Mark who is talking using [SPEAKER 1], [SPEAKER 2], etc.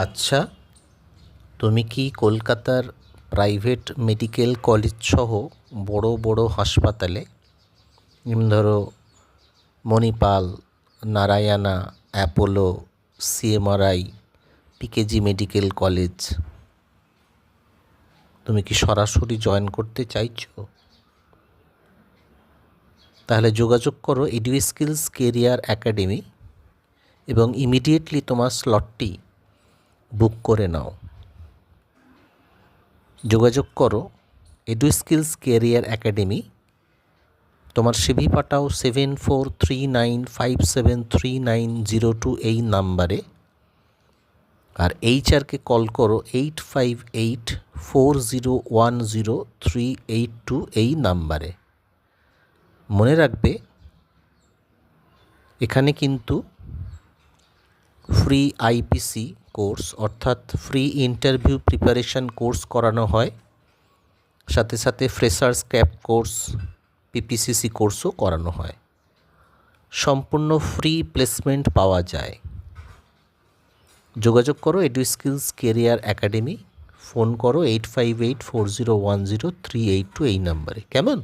[SPEAKER 1] আচ্ছা, তুমি কি কলকাতার প্রাইভেট মেডিকেল কলেজ সহ বড় বড় হাসপাতালে, যেমন ধরো Manipal, Narayana, Apollo, CMRI, PKG medical college, তুমি কি সরাসরি জয়েন করতে চাইছো? তাহলে যোগাযোগ করো এডুস্কিলস কেরিয়ার একাডেমি এবং ইমিডিয়েটলি তোমার স্লটটি বুক করে নাও। যোগাযোগ করো এডুস্কিলস কেরিয়ার একাডেমি, তোমার সিভি পাঠাও 7439573902 এই নাম্বারে, আর এইচআরকে কল করো 8584010382 এই নাম্বারে। মনে রাখবে, এখানে কিন্তু ফ্রি আইপিসি কোর্স অর্থাৎ ফ্রি ইন্টারভিউ প্রিপারেশন কোর্স করানো হয়, সাথে সাথে ফ্রেশার্স ক্যাপ কোর্স, পিপিসিসি কোর্সও করানো হয়। সম্পূর্ণ ফ্রি প্লেসমেন্ট পাওয়া যায়। যোগাযোগ করো এডুস্কিলস কেরিয়ার একাডেমি, ফোন করো 8584010382 এই নাম্বারে। কেমন?